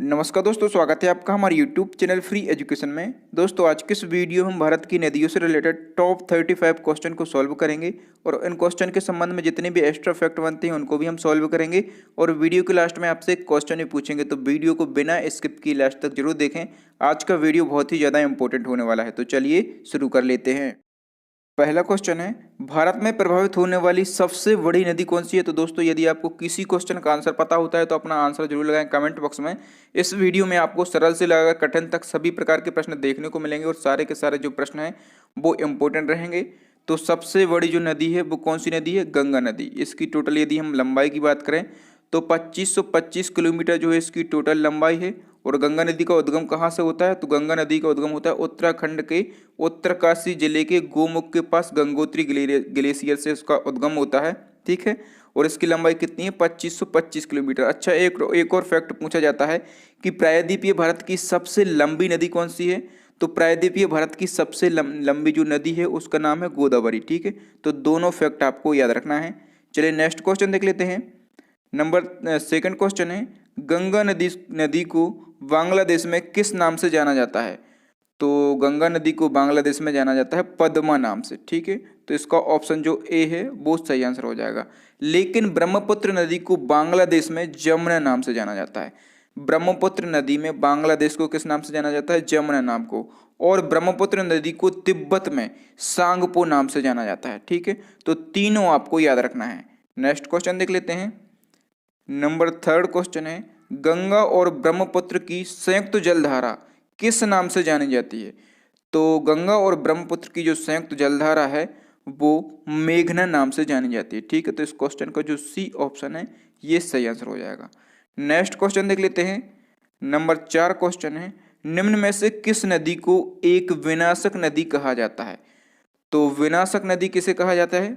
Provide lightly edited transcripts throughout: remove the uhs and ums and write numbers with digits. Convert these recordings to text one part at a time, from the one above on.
नमस्कार दोस्तों, स्वागत है आपका हमारे यूट्यूब चैनल फ्री एजुकेशन में। दोस्तों आज के इस वीडियो में हम भारत की नदियों से रिलेटेड टॉप 35 क्वेश्चन को सॉल्व करेंगे और इन क्वेश्चन के संबंध में जितने भी एक्स्ट्रा फैक्ट बनते हैं उनको भी हम सॉल्व करेंगे। और वीडियो के लास्ट में आपसे एक क्वेश्चन भी पूछेंगे, तो वीडियो को बिना स्किप किए लास्ट तक जरूर देखें। आज का वीडियो बहुत ही ज़्यादा इंपॉर्टेंट होने वाला है, तो चलिए शुरू कर लेते हैं। पहला क्वेश्चन है, भारत में प्रभावित होने वाली सबसे बड़ी नदी कौन सी है। तो दोस्तों यदि आपको किसी क्वेश्चन का आंसर पता होता है तो अपना आंसर जरूर लगाएं कमेंट बॉक्स में। इस वीडियो में आपको सरल से लेकर कठिन तक सभी प्रकार के प्रश्न देखने को मिलेंगे और सारे के सारे जो प्रश्न हैं वो इंपॉर्टेंट रहेंगे। तो सबसे बड़ी जो नदी है वो कौन सी नदी है? गंगा नदी। इसकी टोटल यदि हम लंबाई की बात करें तो 2525 किलोमीटर जो है इसकी टोटल लंबाई है। और गंगा नदी का उद्गम कहाँ से होता है? तो गंगा नदी का उद्गम होता है उत्तराखंड के उत्तरकाशी जिले के गोमुख के पास गंगोत्री ग्लेशियर से उसका उद्गम होता है। ठीक है, और इसकी लंबाई कितनी है? 2525 किलोमीटर। अच्छा, एक और फैक्ट पूछा जाता है कि प्रायद्वीपीय भारत की सबसे लंबी नदी कौन सी है? तो प्रायद्वीपीय भारत की सबसे लंबी जो नदी है उसका नाम है गोदावरी। ठीक है, तो दोनों फैक्ट आपको याद रखना है। चलिए नेक्स्ट क्वेश्चन देख लेते हैं। सेकंड क्वेश्चन है, गंगा नदी को बांग्लादेश में किस नाम से जाना जाता है? तो गंगा नदी को बांग्लादेश में जाना जाता है पद्मा नाम से। ठीक है, तो इसका ऑप्शन जो ए है वो सही आंसर हो जाएगा। लेकिन ब्रह्मपुत्र नदी को बांग्लादेश में जमुना नाम से जाना जाता है। ब्रह्मपुत्र नदी में बांग्लादेश को किस नाम से जाना जाता है? जमुना नाम को। और ब्रह्मपुत्र नदी को तिब्बत में सांगपो नाम से जाना जाता है। ठीक है, तो तीनों आपको याद रखना है। नेक्स्ट क्वेश्चन देख लेते हैं। थर्ड क्वेश्चन है, गंगा और ब्रह्मपुत्र की संयुक्त जलधारा किस नाम से जानी जाती है? तो गंगा और ब्रह्मपुत्र की जो संयुक्त जलधारा है वो मेघना नाम से जानी जाती है। ठीक है, तो इस क्वेश्चन का जो सी ऑप्शन है ये सही आंसर हो जाएगा। नेक्स्ट क्वेश्चन देख लेते हैं। 4 क्वेश्चन है, निम्न में से किस नदी को एक विनाशक नदी कहा जाता है? तो विनाशक नदी किसे कहा जाता है?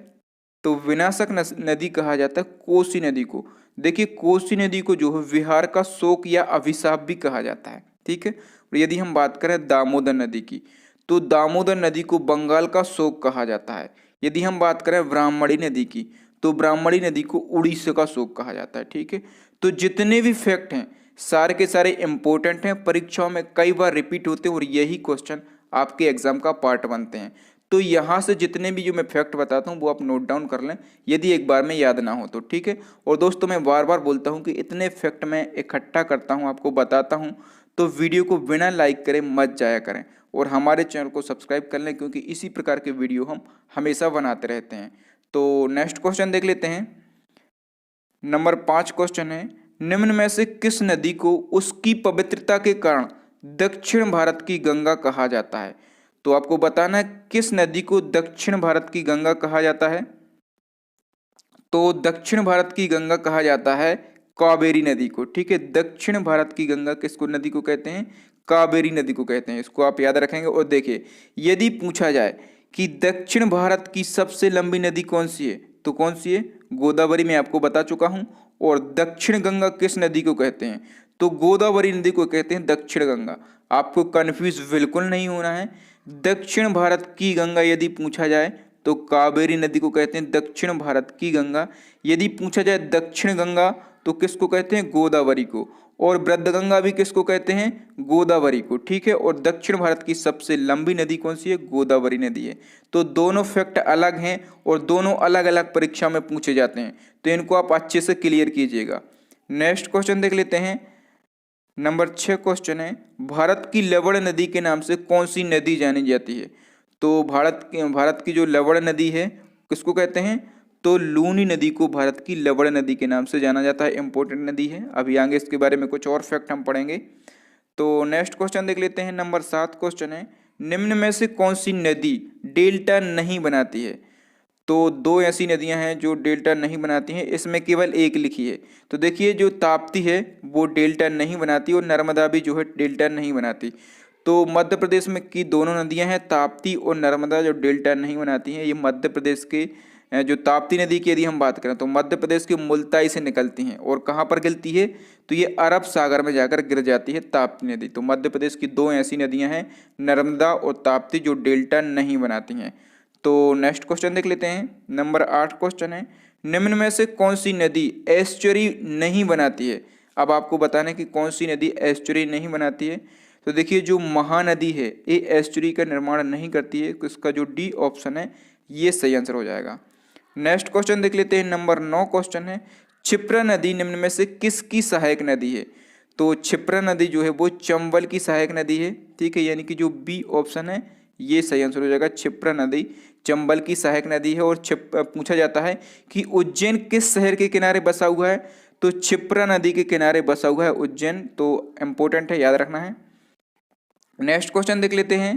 तो विनाशक नदी कहा जाता है कोसी नदी को। देखिए कोसी नदी को जो है विहार का शोक या अभिशाप भी कहा जाता है। ठीक है, और यदि हम बात करें दामोदर नदी की तो दामोदर नदी को बंगाल का शोक कहा जाता है। यदि हम बात करें ब्राह्मणी नदी की तो ब्राह्मणी नदी को उड़ीसा का शोक कहा जाता है। ठीक है, तो जितने भी फैक्ट हैं सारे के सारे इंपॉर्टेंट हैं, परीक्षाओं में कई बार रिपीट होते हैं और यही क्वेश्चन आपके एग्जाम का पार्ट बनते हैं। तो यहाँ से जितने भी जो मैं फैक्ट बताता हूँ वो आप नोट डाउन कर लें यदि एक बार में याद ना हो तो। ठीक है, और दोस्तों मैं बार बार बोलता हूँ कि इतने फैक्ट मैं इकट्ठा करता हूँ आपको बताता हूँ, तो वीडियो को बिना लाइक करे मत जाया करें और हमारे चैनल को सब्सक्राइब कर लें, क्योंकि इसी प्रकार के वीडियो हम हमेशा बनाते रहते हैं। तो नेक्स्ट क्वेश्चन देख लेते हैं। 5 क्वेश्चन है, निम्न में से किस नदी को उसकी पवित्रता के कारण दक्षिण भारत की गंगा कहा जाता है? तो आपको बताना है किस नदी को दक्षिण भारत की गंगा कहा जाता है। तो दक्षिण भारत की गंगा कहा जाता है कावेरी नदी को। ठीक है, दक्षिण भारत की गंगा किसको नदी को कहते हैं? कावेरी नदी को कहते हैं। इसको आप याद रखेंगे। और देखिए यदि पूछा जाए कि दक्षिण भारत की सबसे लंबी नदी कौन सी है तो कौन सी है? गोदावरी। मैं आपको बता चुका हूं। और दक्षिण गंगा किस नदी को कहते हैं? तो गोदावरी नदी को कहते हैं दक्षिण गंगा। आपको कंफ्यूज बिल्कुल नहीं होना है। दक्षिण भारत की गंगा यदि पूछा जाए तो कावेरी नदी को कहते हैं दक्षिण भारत की गंगा। यदि पूछा जाए दक्षिण गंगा तो किसको कहते हैं? गोदावरी को। और वृद्धगंगा भी किसको कहते हैं? गोदावरी को। ठीक है, और दक्षिण भारत की सबसे लंबी नदी कौन सी है? गोदावरी नदी है। तो दोनों फैक्ट अलग हैं और दोनों अलग अलग परीक्षा में पूछे जाते हैं, तो इनको आप अच्छे से क्लियर कीजिएगा। नेक्स्ट क्वेश्चन देख लेते हैं। 6 क्वेश्चन है, भारत की लवण नदी के नाम से कौन सी नदी जानी जाती है? तो भारत की जो लवण नदी है किसको कहते हैं? तो लूनी नदी को भारत की लवण नदी के नाम से जाना जाता है। इंपॉर्टेंट नदी है, अभी आगे इसके बारे में कुछ और फैक्ट हम पढ़ेंगे। तो नेक्स्ट क्वेश्चन देख लेते हैं। 7 क्वेश्चन है, निम्न में से कौन सी नदी डेल्टा नहीं बनाती है? तो 2 ऐसी नदियां हैं जो डेल्टा नहीं बनाती हैं, इसमें केवल एक लिखी है। तो देखिए जो ताप्ती है वो डेल्टा नहीं बनाती और नर्मदा भी जो है डेल्टा नहीं बनाती। तो मध्य प्रदेश में की दोनों नदियां हैं ताप्ती और नर्मदा जो डेल्टा नहीं बनाती हैं। ये मध्य प्रदेश के जो ताप्ती नदी की यदि हम बात करें तो मध्य प्रदेश के मुल्ताई से निकलती हैं और कहाँ पर गिरती है? तो ये अरब सागर में जाकर गिर जाती है ताप्ती नदी। तो मध्य प्रदेश की 2 ऐसी नदियां हैं नर्मदा और ताप्ती जो डेल्टा नहीं बनाती हैं। तो नेक्स्ट क्वेश्चन देख लेते हैं। 8 क्वेश्चन है, निम्न में से कौन सी नदी एस्चुरी नहीं बनाती है? अब आपको बताना है कि कौन सी नदी एस्चुरी नहीं बनाती है। तो देखिए जो महानदी है ये एस्चुरी का निर्माण नहीं करती है, तो इसका जो डी ऑप्शन है ये सही आंसर हो जाएगा। नेक्स्ट क्वेश्चन देख लेते हैं, नंबर 9 क्वेश्चन है, क्षिप्रा नदी निम्न में से किसकी सहायक नदी है? तो क्षिप्रा नदी जो है वो चंबल की सहायक नदी है, ठीक है, यानी कि जो बी ऑप्शन है ये सही आंसर हो जाएगा। क्षिप्रा नदी चंबल की सहायक नदी है। और पूछा जाता है कि उज्जैन किस शहर के किनारे बसा हुआ है? तो क्षिप्रा नदी के किनारे बसा हुआ है उज्जैन, तो इम्पोर्टेंट है, याद रखना है। नेक्स्ट क्वेश्चन देख लेते हैं,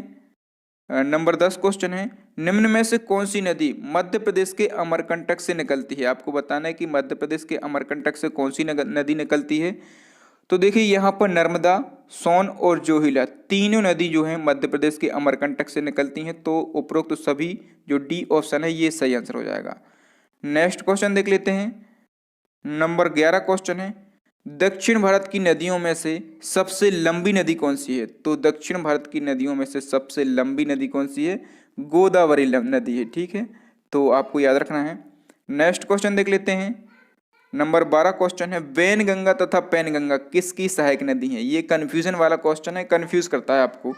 नंबर 10 क्वेश्चन है, निम्न में से कौन सी नदी मध्य प्रदेश के अमरकंटक से निकलती है? आपको बताना है कि मध्य प्रदेश के अमरकंटक से कौन सी नदी निकलती है। तो देखिए यहाँ पर नर्मदा, सोन और जोहिला तीनों नदी जो है मध्य प्रदेश के अमरकंटक से निकलती हैं। तो उपरोक्त सभी जो डी ऑप्शन है ये सही आंसर हो जाएगा। नेक्स्ट क्वेश्चन देख लेते हैं, नंबर 11 क्वेश्चन है, दक्षिण भारत की नदियों में से सबसे लंबी नदी कौन सी है? तो दक्षिण भारत की नदियों में से सबसे लंबी नदी कौन सी है? गोदावरी नदी है, ठीक है, तो आपको याद रखना है। नेक्स्ट क्वेश्चन देख लेते हैं, नंबर 12 क्वेश्चन है, वैनगंगा तथा पैनगंगा किसकी सहायक नदी है? ये कंफ्यूजन वाला क्वेश्चन है, कंफ्यूज करता है आपको।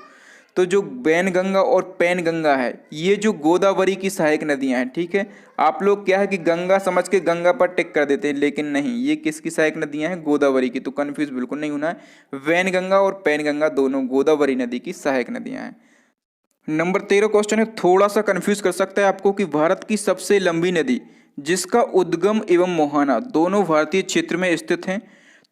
तो जो वैनगंगा और पैनगंगा है ये जो गोदावरी की सहायक नदियां हैं, ठीक है। आप लोग क्या है कि गंगा समझ के गंगा पर टिक कर देते हैं, लेकिन नहीं, ये किसकी सहायक नदियां हैं? गोदावरी की। तो कंफ्यूज बिल्कुल नहीं होना है, वैनगंगा और पैनगंगा दोनों गोदावरी नदी की सहायक नदियां हैं। नंबर 13 क्वेश्चन है, थोड़ा सा कंफ्यूज कर सकता है आपको कि भारत की सबसे लंबी नदी जिसका उद्गम एवं मुहाना दोनों भारतीय क्षेत्र में स्थित हैं।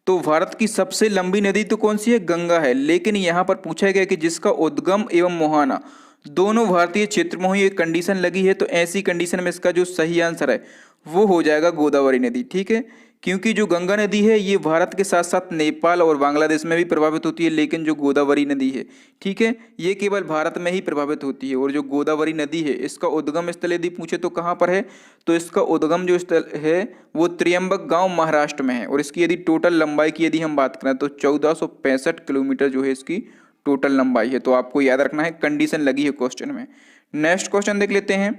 तो भारत की सबसे लंबी नदी तो कौन सी है? गंगा है, लेकिन यहाँ पर पूछा गया कि जिसका उद्गम एवं मुहाना दोनों भारतीय क्षेत्र में ही एक कंडीशन लगी है। तो ऐसी कंडीशन में इसका जो सही आंसर है वो हो जाएगा गोदावरी नदी, ठीक है। क्योंकि जो गंगा नदी है ये भारत के साथ साथ नेपाल और बांग्लादेश में भी प्रभावित होती है, लेकिन जो गोदावरी नदी है, ठीक है, ये केवल भारत में ही प्रभावित होती है। और जो गोदावरी नदी है इसका उद्गम स्थल यदि पूछे तो कहाँ पर है? तो इसका उद्गम जो स्थल है वो त्र्यंबक गांव महाराष्ट्र में है। और इसकी यदि टोटल लंबाई की यदि हम बात करें तो 1465 किलोमीटर जो है इसकी टोटल लंबाई है। तो आपको याद रखना है, कंडीशन लगी है क्वेश्चन में। नेक्स्ट क्वेश्चन देख लेते हैं,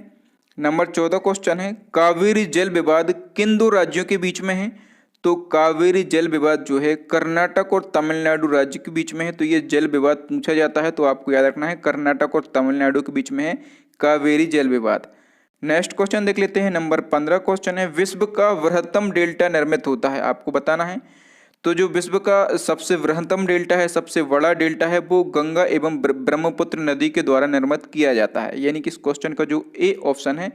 नंबर 14 क्वेश्चन है, कावेरी जल विवाद किन दो राज्यों के बीच में है? तो कावेरी जल विवाद जो है कर्नाटक और तमिलनाडु राज्य के बीच में है। तो ये जल विवाद पूछा जाता है, तो आपको याद रखना है कर्नाटक और तमिलनाडु के बीच में है कावेरी जल विवाद। नेक्स्ट क्वेश्चन देख लेते हैं, नंबर 15 क्वेश्चन है, विश्व का वृहत्तम डेल्टा निर्मित होता है? आपको बताना है। तो जो विश्व का सबसे वृहत्तम डेल्टा है, सबसे बड़ा डेल्टा है, वो गंगा एवं ब्रह्मपुत्र नदी के द्वारा निर्मित किया जाता है। यानी कि इस क्वेश्चन का जो ए ऑप्शन है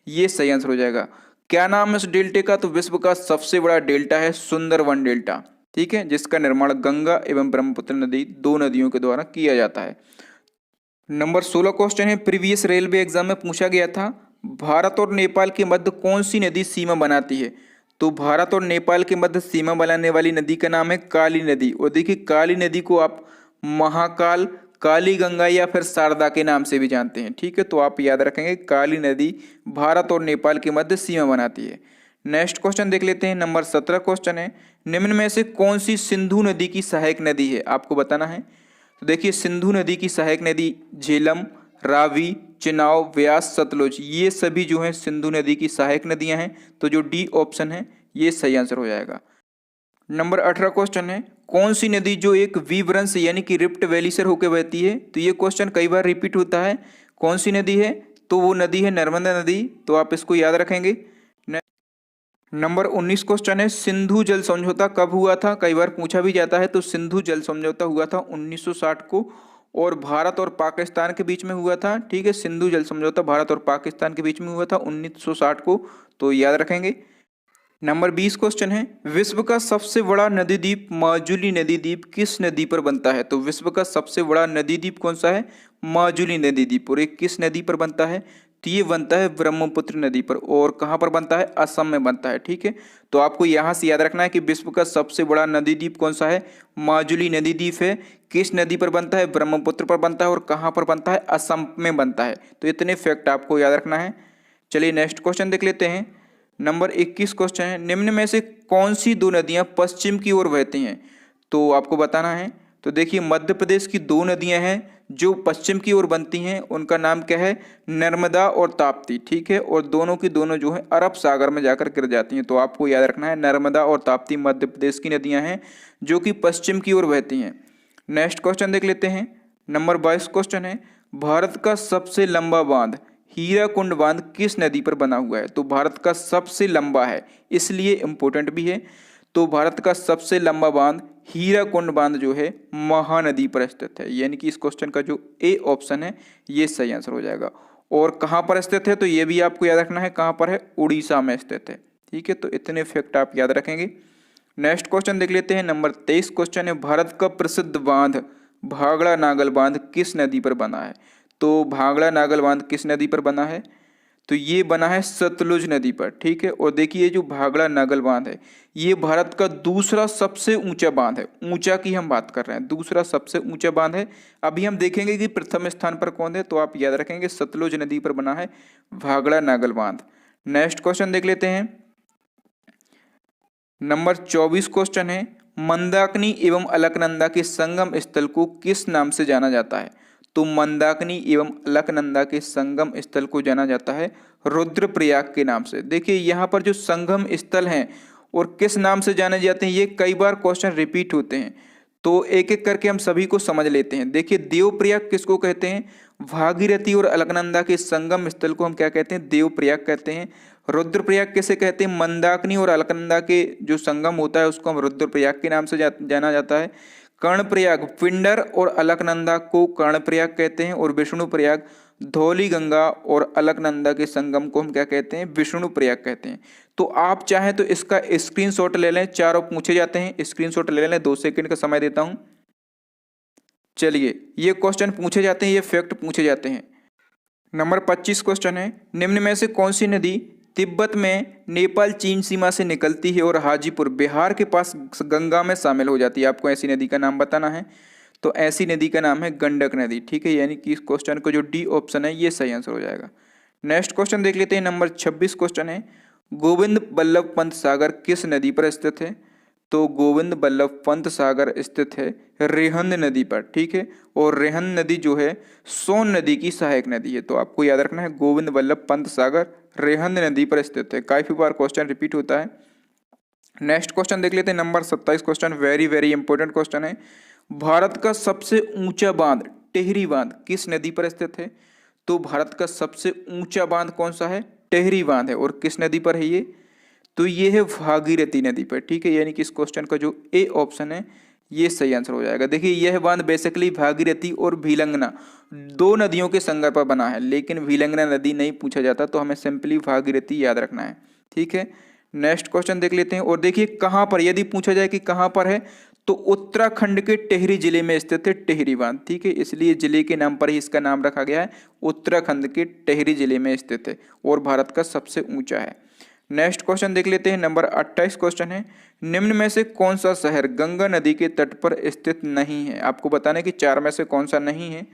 ये सही आंसर हो जाएगा। क्या नाम है इस डेल्टे का? तो विश्व का सबसे बड़ा डेल्टा है सुंदरवन डेल्टा, ठीक है, जिसका निर्माण गंगा एवं ब्रह्मपुत्र नदी दो नदियों के द्वारा किया जाता है। नंबर 16 क्वेश्चन है, प्रीवियस रेलवे एग्जाम में पूछा गया था, भारत और नेपाल के मध्य कौन सी नदी सीमा बनाती है? तो भारत और नेपाल के मध्य सीमा बनाने वाली नदी का नाम है काली नदी। और देखिए काली नदी को आप महाकाल, काली गंगा या फिर शारदा के नाम से भी जानते हैं, ठीक है। तो आप याद रखेंगे काली नदी भारत और नेपाल के मध्य सीमा बनाती है। नेक्स्ट क्वेश्चन देख लेते हैं, नंबर 17 क्वेश्चन है, निम्न में से कौन सी सिंधु नदी की सहायक नदी है? आपको बताना है। तो देखिए सिंधु नदी की सहायक नदी झेलम, रावी, चिनाव, व्यास, सतलुज, ये सभी जो हैं सिंधु नदी की सहायक नदियां हैं। तो जो डी ऑप्शन है ये सही आंसर हो जाएगा। नंबर 18 क्वेश्चन है, कौन सी नदी जो एक विवरंश यानी कि रिफ्ट वैली से होकर बहती है? तो ये क्वेश्चन कई बार रिपीट होता है, कौन सी नदी है? तो वो नदी है नर्मदा नदी। तो आप इसको याद रखेंगे। नंबर 19 क्वेश्चन है, सिंधु जल समझौता कब हुआ था? कई बार पूछा भी जाता है। तो सिंधु जल समझौता हुआ था 1960 को, और भारत और पाकिस्तान के बीच में हुआ था, ठीक है। सिंधु जल समझौता भारत और पाकिस्तान के बीच में हुआ था 1960 को, तो याद रखेंगे। नंबर 20 क्वेश्चन है, विश्व का सबसे बड़ा नदी द्वीप माजुली नदी द्वीप किस नदी पर बनता है? तो विश्व का सबसे बड़ा नदी द्वीप कौन सा है? माजुली नदी द्वीप। और ये किस नदी पर बनता है? तो ये बनता है ब्रह्मपुत्र नदी पर। और कहाँ पर बनता है? असम में बनता है, ठीक है। तो आपको यहाँ से याद रखना है कि विश्व का सबसे बड़ा नदी द्वीप कौन सा है? माजुली नदी द्वीप है। किस नदी पर बनता है? ब्रह्मपुत्र पर बनता है। और कहाँ पर बनता है? असम में बनता है। तो इतने फैक्ट आपको याद रखना है। चलिए नेक्स्ट क्वेश्चन देख लेते हैं। नंबर 21 क्वेश्चन है, निम्न में से कौन सी दो नदियां पश्चिम की ओर बहती हैं? तो आपको बताना है। तो देखिए मध्य प्रदेश की दो नदियां हैं जो पश्चिम की ओर बनती हैं उनका नाम क्या है, नर्मदा और ताप्ती, ठीक है। और दोनों की दोनों जो है अरब सागर में जाकर गिर जाती हैं। तो आपको याद रखना है नर्मदा और ताप्ती मध्य प्रदेश की नदियां हैं जो कि पश्चिम की ओर बहती हैं। नेक्स्ट क्वेश्चन देख लेते हैं। नंबर 22 क्वेश्चन है, भारत का सबसे लंबा बांध हीराकुंड बांध किस नदी पर बना हुआ है। तो भारत का सबसे लंबा है, इसलिए इंपॉर्टेंट भी है। तो भारत का सबसे लंबा बांध हीराकुंड बांध जो है महानदी पर स्थित है, यानी कि इस क्वेश्चन का जो ए ऑप्शन है ये सही आंसर हो जाएगा। और कहाँ पर स्थित है, तो ये भी आपको याद रखना है, कहाँ पर है, उड़ीसा में स्थित है, ठीक है। तो इतने फैक्ट आप याद रखेंगे। नेक्स्ट क्वेश्चन देख लेते हैं। नंबर 23 क्वेश्चन है, भारत का प्रसिद्ध बांध भाखड़ा नागल बांध किस नदी पर बना है। तो भाखड़ा नागल बांध किस नदी पर बना है, तो ये बना है सतलुज नदी पर, ठीक है। और देखिए ये जो भाखड़ा नागल बांध है ये भारत का दूसरा सबसे ऊंचा बांध है, ऊंचा की हम बात कर रहे हैं, दूसरा सबसे ऊंचा बांध है। अभी हम देखेंगे कि प्रथम स्थान पर कौन है, तो आप याद रखेंगे सतलुज नदी पर बना है भाखड़ा नागल बांध। नेक्स्ट क्वेश्चन देख लेते हैं। नंबर 24 क्वेश्चन है, मंदाकिनी एवं अलकनंदा के संगम स्थल को किस नाम से जाना जाता है। तो मंदाकिनी एवं अलकनंदा के संगम स्थल को जाना जाता है रुद्रप्रयाग के नाम से। देखिए यहाँ पर जो संगम स्थल हैं और किस नाम से जाने जाते हैं, ये कई बार क्वेश्चन रिपीट होते हैं, तो एक एक करके हम सभी को समझ लेते हैं। देखिए देवप्रयाग किसको कहते हैं, भागीरथी और अलकनंदा के संगम स्थल को हम क्या कहते हैं, देवप्रयाग कहते हैं। रुद्रप्रयाग किसे कहते हैं, मंदाकिनी और अलकनंदा के जो संगम होता है उसको हम रुद्रप्रयाग के नाम से जाना जाता है। कर्णप्रयाग पिंडर और अलकनंदा को कर्णप्रयाग कहते हैं। और विष्णुप्रयाग धौली गंगा और अलकनंदा के संगम को हम क्या कहते हैं, विष्णुप्रयाग कहते हैं। तो आप चाहें तो इसका स्क्रीनशॉट ले लें, चारों पूछे जाते हैं, स्क्रीनशॉट ले लें, 2 सेकंड का समय देता हूं। चलिए ये क्वेश्चन पूछे जाते हैं, ये फैक्ट पूछे जाते हैं। नंबर 25 क्वेश्चन है, निम्न में से कौन सी नदी तिब्बत में नेपाल चीन सीमा से निकलती है और हाजीपुर बिहार के पास गंगा में शामिल हो जाती है। आपको ऐसी नदी का नाम बताना है, तो ऐसी नदी का नाम है गंडक नदी, ठीक है। यानी कि इस क्वेश्चन को जो डी ऑप्शन है ये सही आंसर हो जाएगा। नेक्स्ट क्वेश्चन देख लेते हैं। नंबर 26 क्वेश्चन है, गोविंद बल्लभ पंत सागर किस नदी पर स्थित है। तो गोविंद बल्लभ पंत सागर स्थित है रेहंद नदी पर, ठीक है। और रेहंद नदी जो है सोन नदी की सहायक नदी है। तो आपको याद रखना है गोविंद बल्लभ पंत सागर रेहंद नदी पर स्थित है। काफी बार क्वेश्चन रिपीट होता है। नेक्स्ट क्वेश्चन देख लेते हैं। Number 27 question very very important question है, भारत का सबसे ऊंचा बांध टेहरी बांध किस नदी पर स्थित है। तो भारत का सबसे ऊंचा बांध कौन सा है, टेहरी बांध है। और किस नदी पर है ये, तो ये है भागीरथी नदी पर, ठीक है। यानी कि इस क्वेश्चन का जो ए ऑप्शन है ये सही आंसर हो जाएगा। देखिए यह बांध बेसिकली भागीरथी और भीलंगना 2 नदियों के संगम पर बना है, लेकिन भीलंगना नदी नहीं पूछा जाता, तो हमें सिंपली भागीरथी याद रखना है, ठीक है। नेक्स्ट क्वेश्चन देख लेते हैं। और देखिए कहाँ पर, यदि पूछा जाए कि कहाँ पर है, तो उत्तराखंड के टिहरी जिले में स्थित है टिहरी बांध, ठीक है। इसलिए जिले के नाम पर ही इसका नाम रखा गया है, उत्तराखंड के टिहरी जिले में स्थित है और भारत का सबसे ऊंचा है। नेक्स्ट क्वेश्चन देख लेते हैं। नंबर 28 क्वेश्चन है, निम्न में से कौन सा शहर गंगा नदी के तट पर स्थित नहीं है। आपको बताना है कि 4 में से कौन सा नहीं है।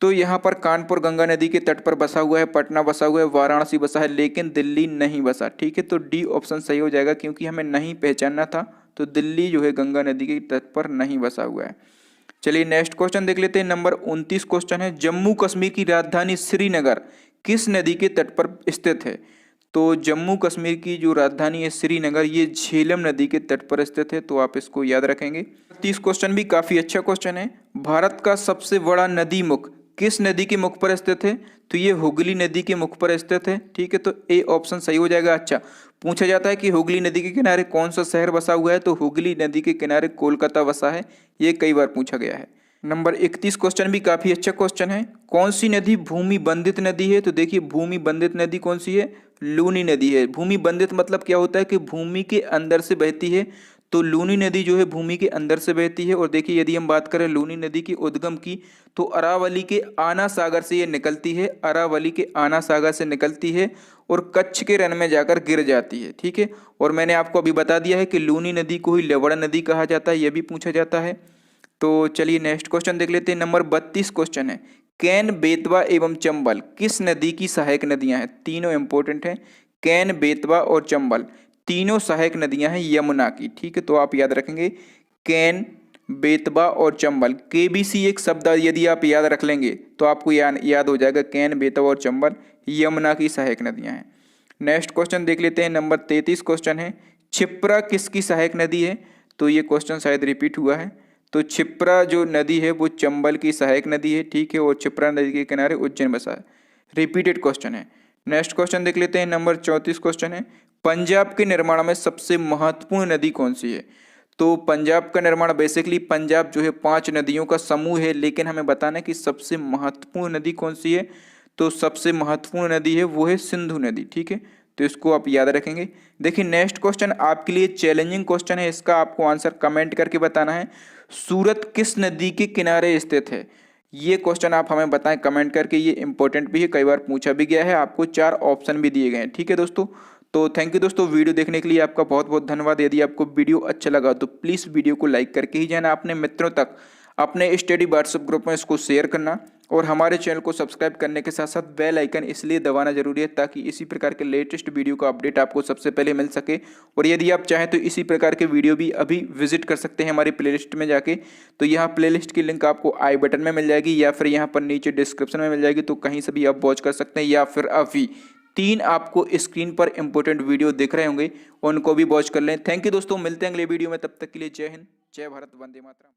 तो यहाँ पर कानपुर गंगा नदी के तट पर बसा हुआ है, पटना बसा हुआ है, वाराणसी बसा है, लेकिन दिल्ली नहीं बसा, ठीक है। तो डी ऑप्शन सही हो जाएगा, क्योंकि हमें नहीं पहचानना था। तो दिल्ली जो है गंगा नदी के तट पर नहीं बसा हुआ है। चलिए नेक्स्ट क्वेश्चन देख लेते हैं। नंबर 29 क्वेश्चन है, जम्मू कश्मीर की राजधानी श्रीनगर किस नदी के तट पर स्थित है। तो जम्मू कश्मीर की जो राजधानी है श्रीनगर, ये झेलम नदी के तट पर स्थित है, तो आप इसको याद रखेंगे। 30 क्वेश्चन भी काफी अच्छा क्वेश्चन है, भारत का सबसे बड़ा नदी मुख किस नदी के मुख पर स्थित है। तो ये हुगली नदी के मुख पर स्थित है, ठीक है। तो ए ऑप्शन सही हो जाएगा। अच्छा, पूछा जाता है कि हुगली नदी के किनारे कौन सा शहर बसा हुआ है, तो हुगली नदी के किनारे कोलकाता बसा है, ये कई बार पूछा गया है। नंबर 31 क्वेश्चन भी काफी अच्छा क्वेश्चन है, कौन सी नदी भूमि बंधित नदी है। तो देखिए भूमि बंधित नदी कौन सी है, लूनी नदी है। भूमि बंधित मतलब क्या होता है कि भूमि के अंदर से बहती है, तो लूनी नदी जो है भूमि के अंदर से बहती है। और देखिए यदि हम बात करें लूनी नदी की उद्गम की, तो अरावली के आना सागर से ये निकलती है, अरावली के आना सागर से निकलती है और कच्छ के रन में जाकर गिर जाती है, ठीक है। और मैंने आपको अभी बता दिया है कि लूनी नदी को ही लवण नदी कहा जाता है, यह भी पूछा जाता है। तो चलिए नेक्स्ट क्वेश्चन देख लेते हैं। नंबर 32 क्वेश्चन है, कैन, बेतवा एवं चंबल किस नदी की सहायक नदियां हैं। तीनों इंपॉर्टेंट हैं, कैन, बेतवा और चंबल तीनों सहायक नदियां हैं यमुना की, ठीक है। तो आप याद रखेंगे कैन, बेतवा और चंबल। केबीसी एक शब्द यदि आप याद रख लेंगे तो आपको याद हो जाएगा कैन, बेतवा और चंबल यमुना की सहायक नदियां हैं। नेक्स्ट क्वेश्चन देख लेते हैं, नंबर 33 क्वेश्चन है, क्षिप्रा किसकी सहायक नदी है? तो ये क्वेश्चन शायद रिपीट हुआ है। तो क्षिप्रा जो नदी है वो चंबल की सहायक नदी है, ठीक है, और क्षिप्रा नदी के किनारे उज्जैन बसा है। रिपीटेड क्वेश्चन है। नेक्स्ट क्वेश्चन देख लेते हैं, नंबर 34 क्वेश्चन है, पंजाब के निर्माण में सबसे महत्वपूर्ण नदी कौन सी है? तो पंजाब का निर्माण बेसिकली पंजाब जो है 5 नदियों का समूह है, लेकिन हमें बताना है कि सबसे महत्वपूर्ण नदी कौन सी है। तो सबसे महत्वपूर्ण नदी है वो है सिंधु नदी, ठीक है, तो इसको आप याद रखेंगे। देखिए नेक्स्ट क्वेश्चन आपके लिए चैलेंजिंग क्वेश्चन है, इसका आपको आंसर कमेंट करके बताना है। सूरत किस नदी के किनारे स्थित है? ये क्वेश्चन आप हमें बताएं कमेंट करके, ये इंपॉर्टेंट भी है, कई बार पूछा भी गया है, आपको 4 ऑप्शन भी दिए गए हैं, ठीक है दोस्तों। तो थैंक यू दोस्तों, वीडियो देखने के लिए आपका बहुत बहुत धन्यवाद। यदि आपको वीडियो अच्छा लगा तो प्लीज़ वीडियो को लाइक करके ही जाना, अपने मित्रों तक अपने स्टडी व्हाट्सएप ग्रुप में इसको शेयर करना, और हमारे चैनल को सब्सक्राइब करने के साथ साथ बेल आइकन इसलिए दबाना जरूरी है ताकि इसी प्रकार के लेटेस्ट वीडियो का अपडेट आपको सबसे पहले मिल सके। और यदि आप चाहें तो इसी प्रकार के वीडियो भी अभी विजिट कर सकते हैं हमारी प्लेलिस्ट में जाके। तो यहाँ प्लेलिस्ट की लिंक आपको आई बटन में मिल जाएगी या फिर यहाँ पर नीचे डिस्क्रिप्शन में मिल जाएगी, तो कहीं से भी आप वॉच कर सकते हैं, या फिर अभी 3 आपको स्क्रीन पर इंपॉर्टेंट वीडियो दिख रहे होंगे, उनको भी वॉच कर लें। थैंक यू दोस्तों, मिलते हैं अगले वीडियो में, तब तक के लिए जय हिंद, जय भारत, वंदे मातरम।